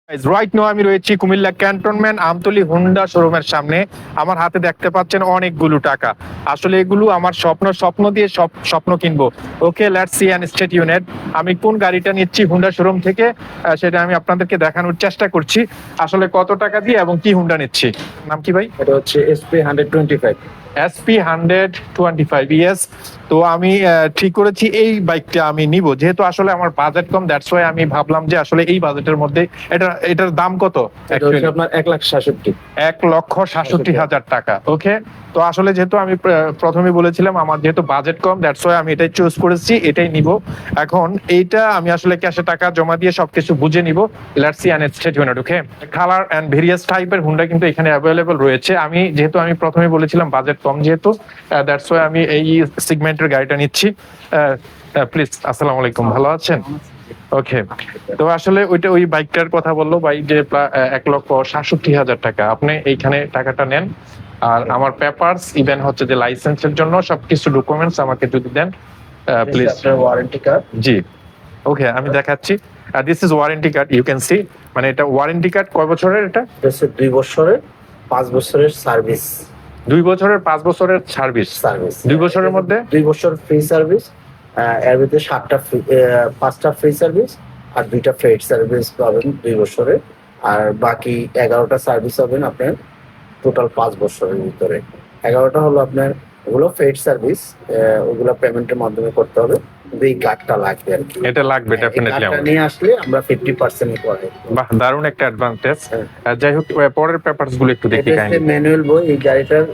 Right now আমি রয়েছি Comilla cantonment Amtali Honda শোরুমের সামনে। আমার হাতে দেখতে পাচ্ছেন অনেকগুলো টাকা। আসলে এগুলো আমার স্বপ্ন দিয়ে সব স্বপ্ন কিনবো। Okay, let's see and stay tuned. আমি কোন গাড়িটা নিচ্ছি হুন্ডা শোরুম থেকে সেটা আমি আপনাদেরকে দেখানোর চেষ্টা করছি। আসলে কত টাকা দিয়ে এবং কি হুন্ডা নিচ্ছি। নাম কি ভাই? এটা হচ্ছে SP 125। SP 125, yes. তো আমি ঠিক করেছি এই বাইকটা আমি নিব, যেহেতু আসলে আমার বাজেট কম, দ্যাটস ওয়াই আমি ভাবলাম যে আসলে এই বাজেটের মধ্যে এটার দাম কত? এটা হচ্ছে আপনার 1,67,000। 1,67,000 টাকা। ওকে, তো আসলে যেহেতু আমি প্রথমে বলেছিলাম আমার যেহেতু বাজেট কম, দ্যাটস ওয়াই আমি এটাই চুজ করেছি, এটাই নিব। এখন এইটা আমি আসলে ক্যাশে টাকা জমা দিয়ে সবকিছু বুঝে নিব। Let's see and stay tuned. Okay, colour and various টাইপের হুন্ডা কিন্তু এখানে অ্যাভেলেবল রয়েছে। আমি প্রথমে বলেছিলাম বাজেট কম, যেহেতু দ্যাটস ওয়াই আমি এই সেগমেন্টের গাড়িটা নিচ্ছি। প্লিজ, আসসালামু আলাইকুম, ভালো আছেন? ওকে, তো আসলে ওই বাইকটার কথা বললো ভাই যে 1,67,000 টাকা। আপনি এইখানে টাকাটা নেন, আর আমার পেপারস ইভেন হচ্ছে যে লাইসেন্সের জন্য সবকিছু ডকুমেন্টস আমাকে যদি দেন প্লিজ। আপনার ওয়ারেন্টি কার্ড। জি, ওকে, আমি দেখাচ্ছি। This is warranty card, you can see. মানে এটা ওয়ারেন্টি কার্ড কয় বছরের? এটা হচ্ছে 2 বছরের 5 বছরের সার্ভিস। 2 বছরের 5 বছরের সার্ভিস। 2 বছরের মধ্যে 2 বছর ফ্রি সার্ভিস। এর ভিতরে 5টা ফ্রি সার্ভিস আর 2টা ফেড সার্ভিস পাবেন 2 বছরে। আর বাকি 11টা সার্ভিস পাবেন আপনার টোটাল 5 বছরের ভিতরে। 11টা হলো আপনার ওগুলো ফেড সার্ভিস, ওগুলো পেমেন্টের মাধ্যমে করতে হবে। এই কার্ডটা লাগবে আর কি। এটা লাগবে ডেফিনেটলি। কার্ডটা নিয়ে আসলে আমরা 50% করে। বাহ, দারুণ একটা অ্যাডভান্টেজ। যাই হোক, পরের পেপারস গুলো একটু দেখি। এটা হচ্ছে ম্যানুয়াল বই, এই গাড়িটার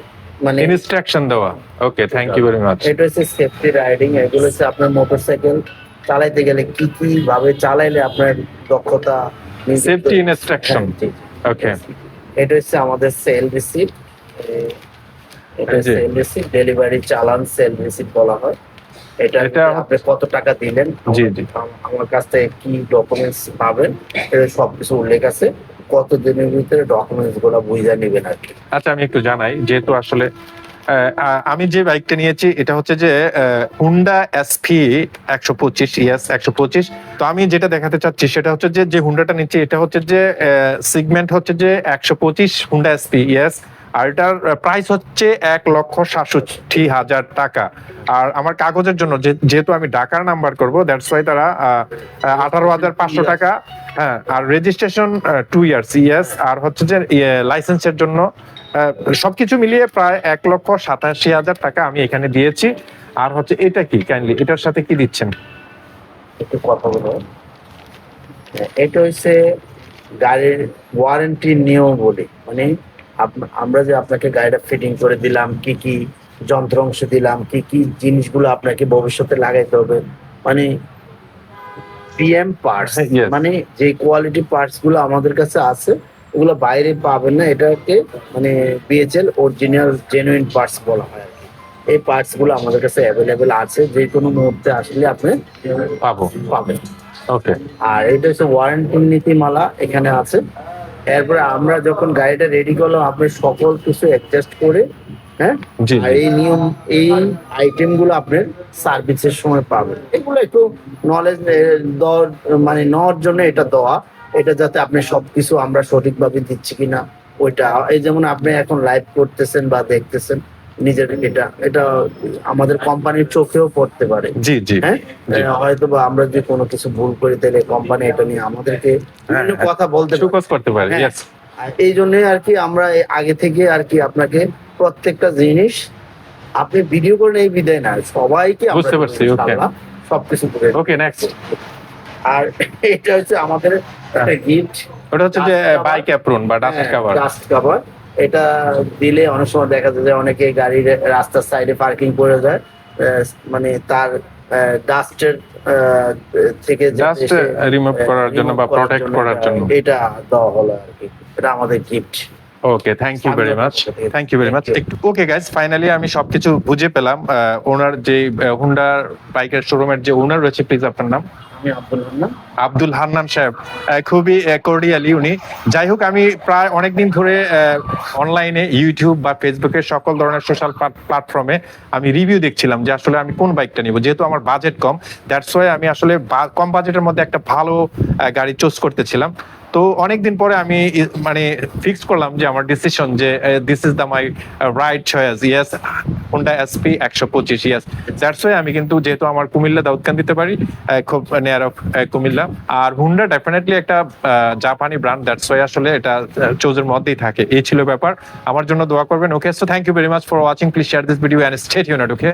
মানে ইনস্ট্রাকশন দেওয়া। ওকে, থ্যাংক ইউ ভেরি মাচ। এটা হচ্ছে সেফটি রাইডিং। এগুলো হচ্ছে আপনার মোটরসাইকেল চালাইতে গেলে কি কি ভাবে চালাইলে আপনার দক্ষতা। Safety instruction. ওকে, এটা হচ্ছে আমাদের সেল রিসিপ্ট। এটা জি। সেল রিসিপ্ট, ডেলিভারি চালান সেল রিসিপ্ট বলা হয়। এটা আপনি কত টাকা দিলেন, জি জি, আমার কাছ থেকে কি ডকুমেন্টস পাবেন, এটা সবকিছু উল্লেখ আছে। কত দিনের ভিতরে ডকুমেন্টস গুলো বুঝে নেবেন আর কি। আচ্ছা, আমি একটু জানাই, যেহেতু আসলে আমি যে বাইকটা নিয়েছি এটা হচ্ছে যে হুন্ডা এসপি 125, ইয়েস 125। তো আমি যেটা দেখাতে চাচ্ছি সেটা হচ্ছে যে হুন্ডাটা নিচ্ছি এটা হচ্ছে যে সেগমেন্ট হচ্ছে যে 125 হুন্ডা এসপি, ইয়েস। আর এটার প্রাইস হচ্ছে 1,67,000 টাকা। আর আমার কাগজের জন্য যেহেতু আমি ঢাকার নাম্বার করব, দ্যাটস ওয়াই তারা 18,500 টাকা। হ্যাঁ, আর রেজিস্ট্রেশন 2 ইয়ার্স, ইয়েস। আর হচ্ছে যে লাইসেন্সের জন্য সবকিছু মিলিয়ে প্রায় 1,87,000 টাকা আমি এখানে দিয়েছি। আর হচ্ছে এটা কি, কাইন্ডলি এটার সাথে কি দিচ্ছেন? একটু কথা বলো। এটা হচ্ছে গাড়ির ওয়ারেন্টি নিয়ম বলি, মানে আমরা যে আপনাকে গাড়িটা ফিটিং করে দিলাম, কি কি যন্ত্রাংশ দিলাম, কি কি জিনিসগুলো আপনাকে ভবিষ্যতে লাগাইতে হবে, মানে পিএম পার্টস, Yes. মানে যে কোয়ালিটি পার্টস গুলো আমাদের কাছে আছে ওগুলো বাইরে পাবেন না। এটাকে মানে বিএচএল অরিজিনাল জেনুইন পার্টস বলা হয় আর কি। এই পার্টস গুলো আমাদের কাছে অ্যাভেলেবেল আছে, যে কোনো মুহূর্তে আসলে আপনি পাবেন। ওকে, আর এটা হচ্ছে ওয়ারেন্টি নীতিমালা এখানে আছে। এরপরে আমরা যখন গাড়িটা রেডি করলাম আপনি সকল কিছু অ্যাডজাস্ট করে, হ্যাঁ, জি, আর এই নিয়ম এই আইটেম গুলো আপনার সার্ভিসের সময় পাবেন। এগুলো একটু নলেজ মানে নেওয়ার জন্য এটা দেওয়া, এটা যাতে আপনি সবকিছু আমরা সঠিকভাবে দিচ্ছি কিনা ওইটা। এই যেমন আপনি এখন লাইভ করতেছেন বা দেখতেছেন নিজের, এটা এটা আমাদের কোম্পানির চোখেও পড়তে পারে। জি জি, হ্যাঁ, হয়তো বা আমরা যদি কোনো কিছু ভুল করে তাহলে কোম্পানি এটা নিয়ে আমাদেরকে বিভিন্ন কথা বলতে পারে। সুকস করতে পারে। হ্যাঁ। ইয়েস, আর এই জন্য আর কি আমরা আগে থেকে আর কি আপনাকে প্রত্যেকটা জিনিস আপনি ভিডিও করেন এই বিদায় না, সবাইকে আমরা বুঝতে পারছি, ওকে। ইনশাআল্লাহ সবকিছু করে। ওকে, নেক্সট। আর এটা হচ্ছে আমাদের একটা গিফট। ওটা হচ্ছে যে বাইক অ্যাপ্রন বা ডাস্ট কভার। ডাস্ট কভার এটা দিলে অনেক সময় দেখা যায় যে অনেকে গাড়ির রাস্তার সাইডে পার্কিং করে যায়, মানে তার ডাস্টের থেকে জাস্ট রিমুভ করার জন্য বা প্রোটেক্ট করার জন্য এটা দেওয়া হলো আর কি। এটা আমাদের gift. Okay, thank you very much, thank you very much. Okay guys, finally আমি সবকিছু বুঝে পেলাম। ওনার যে হুন্ডা বাইকের শোরুমের যে ওনার রয়েছে, প্লিজ আপনার নাম? আমি আব্দুল হান্নান। আব্দুল হান্নান সাহেব খুবই কর্ডিয়ালি উনি। যাই হোক, আমি প্রায় অনেকদিন ধরে অনলাইনে ইউটিউব বা ফেসবুকের সকল ধরনের সোশ্যাল প্ল্যাটফর্মে আমি রিভিউ দেখছিলাম যে আসলে আমি কোন বাইকটা নিব, যেহেতু আমার বাজেট কম। দ্যাটস ওয়াই আমি আসলে কম বাজেটের মধ্যে একটা ভালো গাড়ি চুজ করতেছিলাম। তো অনেকদিন পরে আমি মানে ফিক্স করলাম যে আমার ডিসিশন যে this is the my right choice. Yes, Honda SP 125। Yes, that's why আমি কিন্তু, যেহেতু আমার কুমিল্লা দাউদকান্দিতে বাড়ি, খুব নিয়ার অফ কুমিল্লা, আর হুন্ডা ডেফিনেটলি একটা জাপানি ব্র্যান্ড, দ্যাটস ওয়াই আসলে এটা চোজের মধ্যেই থাকে। এই ছিল ব্যাপার। আমার জন্য দোয়া করবেন। Okay, so thank you very much for watching. Please share this video and stay tuned. Okay.